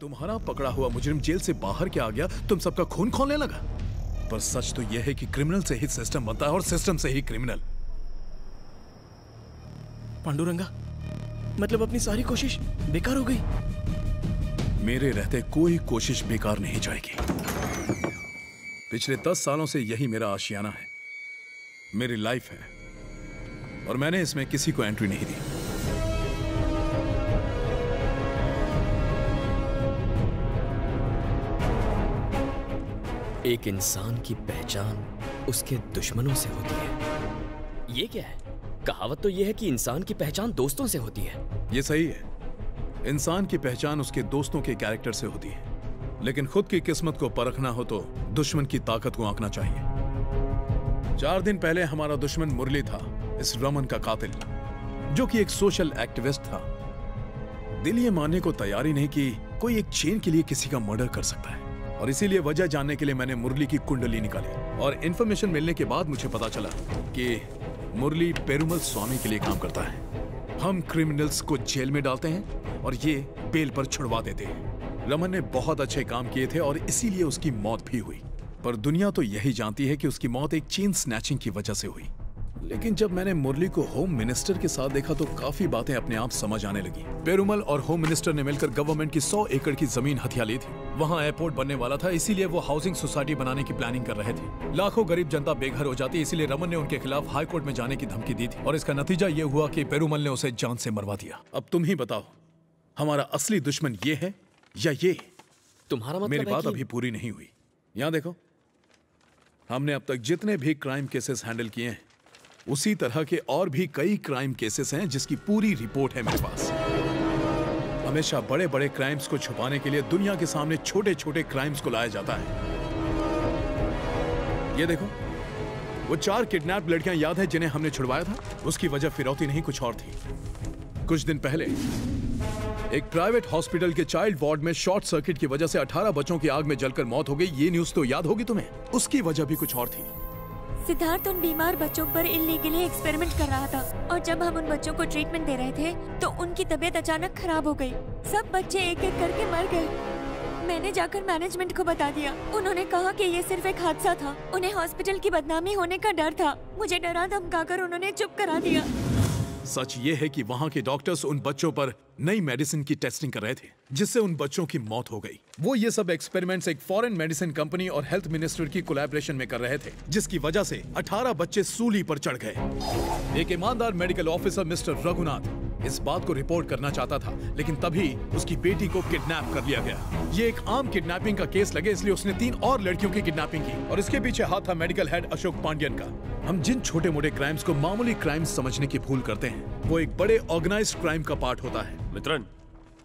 तुम्हारा पकड़ा हुआ मुजरिम जेल से बाहर क्या आ गया, तुम सबका खून खौलने लगा। पर सच तो यह है कि क्रिमिनल से ही सिस्टम बनता है और सिस्टम से ही क्रिमिनल। पांडुरंगा, मतलब अपनी सारी कोशिश बेकार हो गई? मेरे रहते कोई कोशिश बेकार नहीं जाएगी। पिछले 10 सालों से यही मेरा आशियाना है, मेरी लाइफ है, और मैंने इसमें किसी को एंट्री नहीं दी। एक इंसान की पहचान उसके दुश्मनों से होती है। ये क्या है? कहावत तो यह है कि इंसान की पहचान दोस्तों से होती है। ये सही है, इंसान की पहचान उसके दोस्तों के कैरेक्टर से होती है, लेकिन खुद की किस्मत को परखना हो तो दुश्मन की ताकत को आंकना चाहिए। 4 दिन पहले हमारा दुश्मन मुरली था, इस रमन का कातिल, जो कि एक सोशल एक्टिविस्ट था। दिल ये मानने को तैयार ही नहीं कि कोई एक चेन के लिए किसी का मर्डर कर सकता है, और इसीलिए वजह जानने के लिए मैंने मुरली की कुंडली निकाली, और इन्फॉर्मेशन मिलने के बाद मुझे पता चला कि मुरली पेरुमल स्वामी के लिए काम करता है। हम क्रिमिनल्स को जेल में डालते हैं और ये बेल पर छुड़वा देते हैं। रमन ने बहुत अच्छे काम किए थे और इसीलिए उसकी मौत भी हुई, पर दुनिया तो यही जानती है कि उसकी मौत एक चेन स्नैचिंग की वजह से हुई। लेकिन जब मैंने मुरली को होम मिनिस्टर के साथ देखा तो काफी बातें अपने आप समझ आने लगी। पेरुमल और होम मिनिस्टर ने मिलकर गवर्नमेंट की 100 एकड़ की जमीन हथिया ली थी। वहाँ एयरपोर्ट बनने वाला था, इसीलिए वो हाउसिंग सोसाइटी बनाने की प्लानिंग कर रहे थे। लाखों गरीब जनता बेघर हो जाती, इसीलिए रमन ने उनके खिलाफ हाई कोर्ट में जाने की धमकी दी थी, और इसका नतीजा ये हुआ कि पेरुमल ने उसे जान से मरवा दिया। अब तुम ही बताओ, हमारा असली दुश्मन ये है या ये? तुम्हारा मतलब मेरी है बात कि... अभी पूरी नहीं हुई। यहाँ देखो, हमने अब तक जितने भी क्राइम केसेस हैंडल किए हैं, उसी तरह के और भी कई क्राइम केसेस हैं जिसकी पूरी रिपोर्ट है मेरे पास। हमेशा बड़े बड़े क्राइम्स को छुपाने के लिए दुनिया के सामने छोटे छोटे क्राइम्स को लाया जाता है। ये देखो, वो 4 किडनैप लड़कियां याद है जिन्हें हमने छुड़वाया था? उसकी वजह फिरौती नहीं, कुछ और थी। कुछ दिन पहले एक प्राइवेट हॉस्पिटल के चाइल्ड वार्ड में शॉर्ट सर्किट की वजह से 18 बच्चों की आग में जलकर मौत हो गई। ये न्यूज तो याद होगी तुम्हें। उसकी वजह भी कुछ और थी। सिद्धार्थ उन बीमार बच्चों पर इल्लीगली एक्सपेरिमेंट कर रहा था, और जब हम उन बच्चों को ट्रीटमेंट दे रहे थे तो उनकी तबीयत अचानक खराब हो गई। सब बच्चे एक एक करके मर गए। मैंने जाकर मैनेजमेंट को बता दिया। उन्होंने कहा कि ये सिर्फ एक हादसा था। उन्हें हॉस्पिटल की बदनामी होने का डर था। मुझे डरा धमकाकर उन्होंने चुप करा दिया। सच ये है कि वहाँ के डॉक्टर्स उन बच्चों पर नई मेडिसिन की टेस्टिंग कर रहे थे, जिससे उन बच्चों की मौत हो गई। वो ये सब एक्सपेरिमेंट्स एक फॉरेन मेडिसिन कंपनी और हेल्थ मिनिस्टर की कोलैबोरेशन में कर रहे थे, जिसकी वजह से 18 बच्चे सूली पर चढ़ गए। एक ईमानदार मेडिकल ऑफिसर मिस्टर रघुनाथ इस बात को रिपोर्ट करना चाहता था, लेकिन तभी उसकी बेटी को किडनैप कर लिया गया। ये एक आम किडनैपिंग का केस लगे, इसलिए उसने 3 और लड़कियों की किडनैपिंग की, और इसके पीछे हाथ था मेडिकल हेड अशोक पांड्यन का। हम जिन छोटे मोटे क्राइम्स को मामूली क्राइम्स समझने की भूल करते हैं, वो एक बड़े ऑर्गेनाइज्ड क्राइम का पार्ट होता है। मित्रन,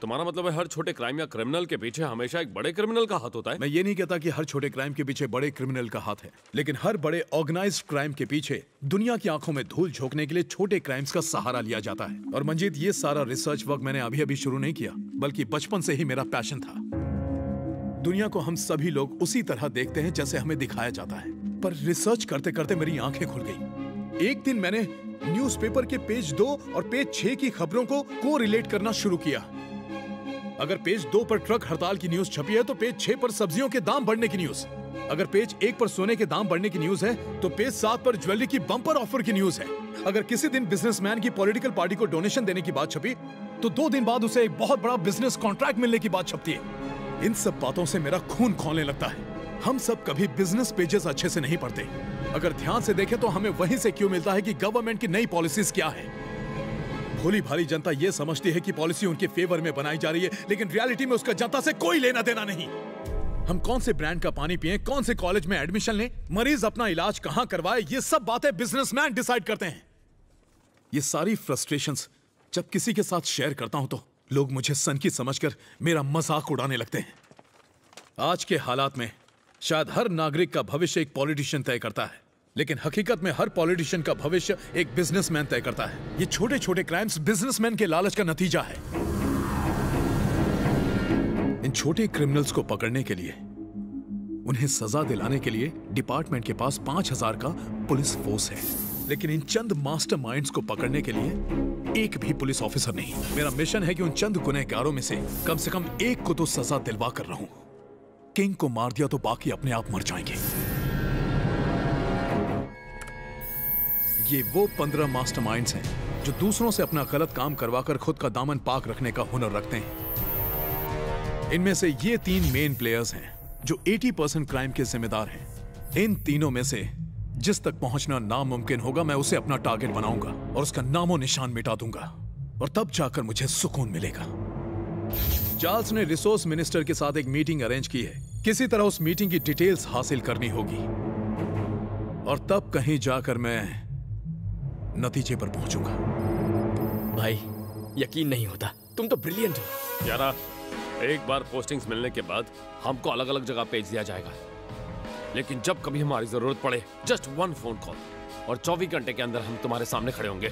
तुम्हारा मतलब है हर छोटे क्राइम या क्रिमिनल के पीछे हमेशा एक बड़े क्रिमिनल का हाथ होता है? मैं ये नहीं कहता कि हर छोटे क्राइम के पीछे बड़े क्रिमिनल का हाथ है, लेकिन हर बड़े ऑर्गेनाइज्ड क्राइम के पीछे दुनिया की आंखों में धूल झोंकने के लिए छोटे क्राइम्स का सहारा लिया जाता है। और मंजीत, ये सारा रिसर्च वर्क मैंने अभी अभी शुरू नहीं किया, बल्कि बचपन से ही मेरा पैशन था। दुनिया को हम सभी लोग उसी तरह देखते हैं जैसे हमें दिखाया जाता है, पर रिसर्च करते करते मेरी आंखें खुल गई। एक दिन मैंने न्यूज़पेपर के पेज 2 और पेज 6 की खबरों को कोरिलेट करना शुरू किया। अगर पेज 2 पर ट्रक हड़ताल की न्यूज छपी है तो पेज 6 पर सब्जियों के दाम बढ़ने की न्यूज। अगर पेज 1 पर सोने के दाम बढ़ने की न्यूज है तो पेज 7 पर ज्वेलरी की बम्पर ऑफर की न्यूज है। अगर किसी दिन बिजनेसमैन की पॉलिटिकल पार्टी को डोनेशन देने की बात छपी तो 2 दिन बाद उसे एक बहुत बड़ा बिजनेस कॉन्ट्रैक्ट मिलने की बात छपती है। इन सब बातों से मेरा खून खौलने लगता है। हम सब कभी बिजनेस पेजेस अच्छे से नहीं पढ़ते। अगर ध्यान से देखें तो हमें वहीं से क्यों मिलता है कि गवर्नमेंट की नई पॉलिसीज क्या है। भोली भाली जनता ये समझती है कि पॉलिसी उनके फेवर में बनाई जा रही है, लेकिन रियलिटी में उसका जनता से कोई लेना देना नहीं। हम कौन से ब्रांड का पानी पिएं, कौन से कॉलेज में एडमिशन लें, मरीज अपना इलाज कहां करवाए, ये सब बातें बिजनेसमैन डिसाइड करते हैं। ये सारी फ्रस्ट्रेशंस जब किसी के साथ शेयर करता हूं तो लोग मुझे सनकी समझकर मेरा मजाक उड़ाने लगते हैं। आज के हालात में शायद हर नागरिक का भविष्य एक पॉलिटिशियन तय करता है, लेकिन हकीकत में हर पॉलिटिशियन का भविष्य एक बिजनेसमैन तय करता है। ये छोटे छोटे क्राइम्स बिजनेसमैन के लालच का नतीजा है। इन छोटे क्रिमिनल्स को पकड़ने के लिए, उन्हें सजा दिलाने के लिए डिपार्टमेंट के पास 5000 का पुलिस फोर्स है। लेकिन इन चंद मास्टरमाइंड्स को पकड़ने के लिए एक भी पुलिस ऑफिसर नहीं। मेरा मिशन है कि उन चंद गुनहगारों में से कम एक को तो सजा दिलवा कर रहूं। किंग को मार दिया तो बाकी अपने आप मर जाएंगे। ये वो 15 मास्टरमाइंड्स हैं जो दूसरों से अपना गलत काम करवाकर खुद का दामन पाक रखने का हुनर रखते हैं। इनमें से ये 3 मेन प्लेयर्स हैं जो 80% क्राइम के जिम्मेदार हैं। इन तीनों में से जिस तक पहुंचना नामुमकिन होगा, मैं उसे अपना टारगेट बनाऊंगा और उसका नामो निशान मिटा दूंगा, और तब जाकर मुझे सुकून मिलेगा। चार्ल्स ने रिसोर्स मिनिस्टर के साथ एक मीटिंग अरेंज की है। किसी तरह उस मीटिंग की डिटेल्स हासिल करनी होगी, और तब कहीं जाकर मैं नतीजे पर पहुंचूंगा। भाई, यकीन नहीं होता, तुम तो ब्रिलियंट हो। यारा, एक बार पोस्टिंग्स मिलने के बाद हमको अलग अलग जगह भेज दिया जाएगा, लेकिन जब कभी हमारी जरूरत पड़े, जस्ट 1 फोन कॉल और 24 घंटे के अंदर हम तुम्हारे सामने खड़े होंगे।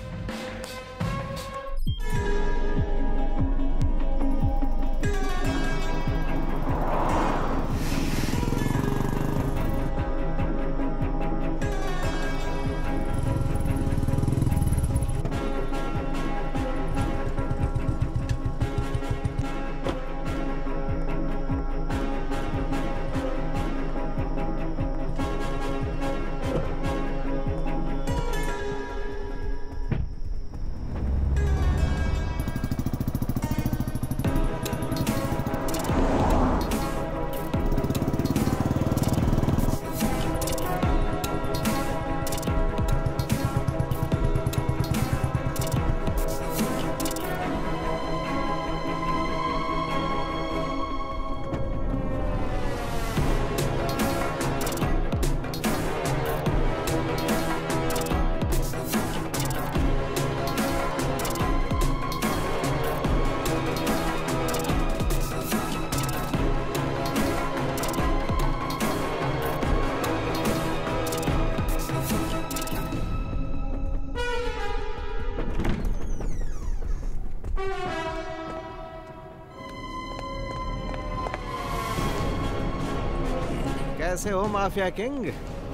कैसे हो माफिया किंग?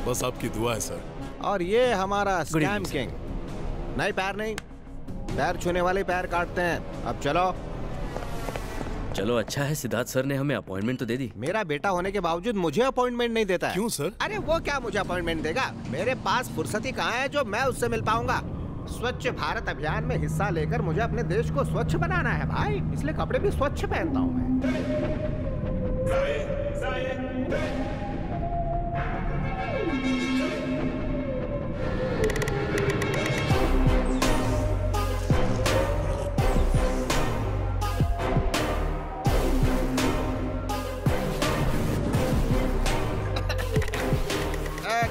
बस आपकी दुआ है सर। और ये हमारा स्कैम किंग। नहीं, पैर नहीं, पैर छूने वाले पैर काटते हैं। अब चलो। चलो, अच्छा है सिद्धार्थ सर ने हमें अपॉइंटमेंट तो दे दी। मेरा बेटा होने के बावजूद मुझे अपॉइंटमेंट नहीं देता है। क्यों सर? अरे वो क्या मुझे अपॉइंटमेंट देगा? मेरे पास फुर्सत ही कहाँ है जो मैं उससे मिल पाऊंगा। स्वच्छ भारत अभियान में हिस्सा लेकर मुझे अपने देश को स्वच्छ बनाना है भाई, इसलिए कपड़े भी स्वच्छ पहनता हूँ मैं।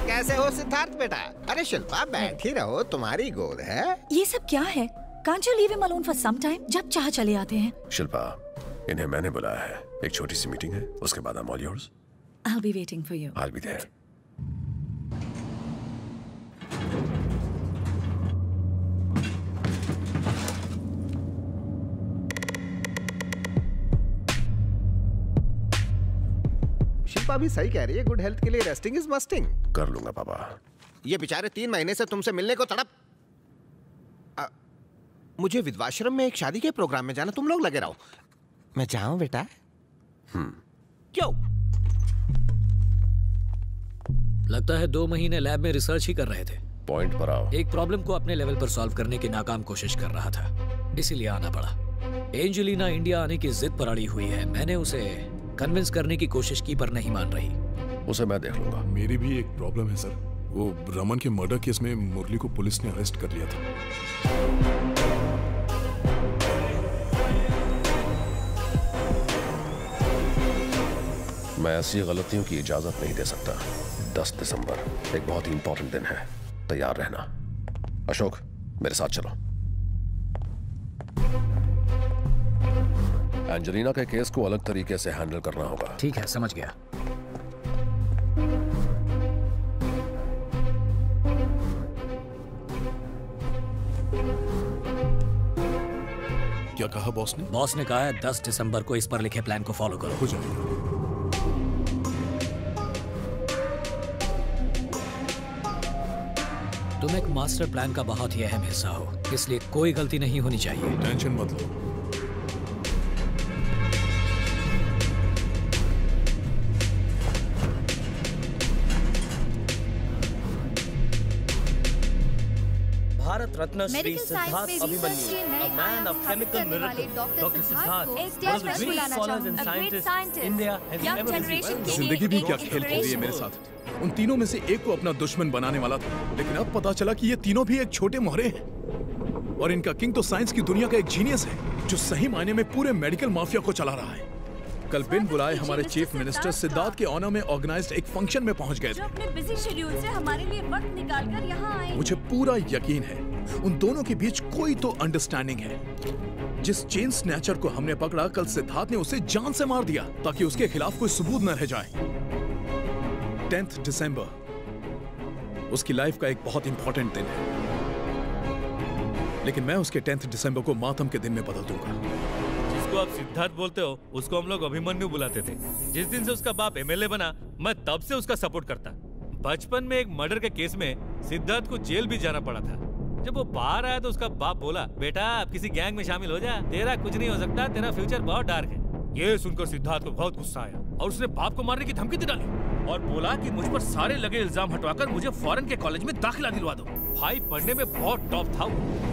कैसे हो सिद्धार्थ बेटा? अरे शिल्पा, बैठी रहो, तुम्हारी गोद है। ये सब क्या है? Can't you leave him alone for some time? जब चाह चले आते हैं। शिल्पा, इन्हें मैंने बुलाया है। एक छोटी सी मीटिंग है, उसके बाद I'm all yours. I'll be waiting for you. I'll be there. Shilpa भी सही कह रही है, गुड हेल्थ के लिए रेस्टिंग इज मस्टिंग। कर लूंगा पापा। ये बेचारे 3 महीने से तुमसे मिलने को तड़प। मुझे विधवाश्रम में एक शादी के प्रोग्राम में जाना, तुम लोग लगे रहो। मैं जाऊं बेटा? क्यों? लगता है 2 महीने लैब में रिसर्च ही कर रहे थे। पॉइंट पर आओ। एक प्रॉब्लम को अपने लेवल पर सॉल्व करने की नाकाम कोशिश कर रहा था, इसीलिए आना पड़ा। एंजेलिना इंडिया आने की जिद पर अड़ी हुई है। मैंने उसे कन्विंस करने की कोशिश की पर नहीं मान रही। उसे मैं देख लूंगा। मेरी भी एक प्रॉब्लम है सर। वो रमन के मर्डर केस में मुरली को पुलिस ने अरेस्ट कर लिया था। मैं ऐसी गलतियों की इजाजत नहीं दे सकता। 10 दिसंबर एक बहुत ही इंपॉर्टेंट दिन है, तैयार रहना। अशोक, मेरे साथ चलो। एंजेलिना के केस को अलग तरीके से हैंडल करना होगा। ठीक है, समझ गया। क्या कहा बॉस ने? बॉस ने कहा है 10 दिसंबर को इस पर लिखे प्लान को फॉलो करो। हो जाएगा। तुम एक मास्टर प्लान का बहुत ही अहम हिस्सा हो, इसलिए कोई गलती नहीं होनी चाहिए। टेंशन मत लो। Bharat Ratna Shri Siddharth Abhimanyu, a man of chemical miracle, Dr. Siddharth, one of the greatest scholars and scientists India has ever received. जिंदगी भी क्या खेल खेल रही है मेरे साथ। उन तीनों में से एक को अपना दुश्मन बनाने वाला था, लेकिन अब पता चला कि ये तीनों भी एक छोटे मोहरे हैं। और इनका किंग तो साइंस की दुनिया का एक जीनियस है, जो सही मायने में पूरे मेडिकल माफिया को चला रहा है। कल बिन बुलाए हमारे चीफ मिनिस्टर सिद्धार्थ के ऑनर में ऑर्गेनाइज्ड एक फंक्शन में पहुंच गए थे। अपने बिजी शेड्यूल से हमारे लिए वक्त निकालकर यहाँ आए। मुझे पूरा यकीन है उन दोनों के बीच कोई तो अंडरस्टैंडिंग है। जिस चेन स्नैचर को हमने पकड़ा, कल सिद्धार्थ ने उसे जान से मार दिया ताकि उसके खिलाफ कोई सबूत न रह जाए। 10 दिसंबर उसकी लाइफ का एक बहुत इंपॉर्टेंट दिन है, लेकिन मैं उसके 10 दिसंबर को मातम के दिन में बदल दूंगा। जिसको आप सिद्धार्थ बोलते हो उसको हम लोग अभिमन्यु बुलाते थे। जिस दिन से उसका बाप एमएलए बना, मैं तब से उसका सपोर्ट करता। बचपन में एक मर्डर के केस में सिद्धार्थ को जेल भी जाना पड़ा था। जब वो बाहर आया तो उसका बाप बोला, बेटा आप किसी गैंग में शामिल हो जा, तेरा कुछ नहीं हो सकता, तेरा फ्यूचर बहुत डार्क है। ये सुनकर सिद्धार्थ को बहुत गुस्सा आया और उसने बाप को मारने की धमकी दे डाली और बोला कि मुझ पर सारे लगे इल्जाम हटवाकर मुझे फॉरेन के कॉलेज में दाखिला दिलवा दो। भाई पढ़ने में बहुत टॉप था,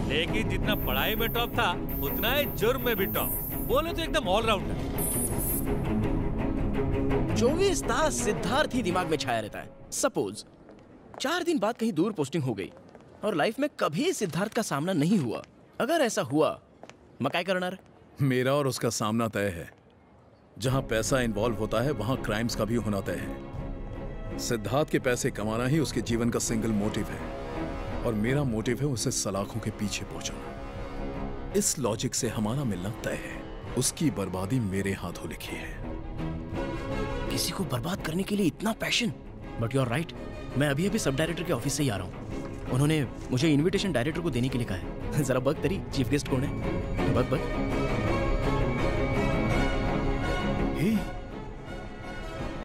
लेकिन जितना पढ़ाई में टॉप था उतना ही जुर्म में भी टॉप। बोले तो एकदम ऑलराउंडर। 24 तास सिद्धार्थ ही दिमाग में छाया रहता है। सपोज 4 दिन बाद कहीं दूर पोस्टिंग हो गई और लाइफ में कभी सिद्धार्थ का सामना नहीं हुआ। अगर ऐसा हुआ, मैं क्या करना रे? मेरा और उसका सामना तय है। जहां पैसा इन्वॉल्व होता है वहां क्राइम्स का भी होना तय है। सिद्धार्थ के पैसे कमाना ही उसके जीवन का सिंगल मोटिव है और मेरा मोटिव है उसे सलाखों के पीछे पहुंचाना। इस लॉजिक से हमारा मिलना तय है। उसकी बर्बादी मेरे हाथों लिखी है। किसी को बर्बाद करने के लिए इतना passion? But you are right, मैं अभी अभी सब डायरेक्टर के ऑफिस से ही आ रहा हूँ। उन्होंने मुझे इनविटेशन डायरेक्टर को देने के लिए कहा है। जरा बग तेरी चीफ गेस्ट कौन है? Bug bug. हे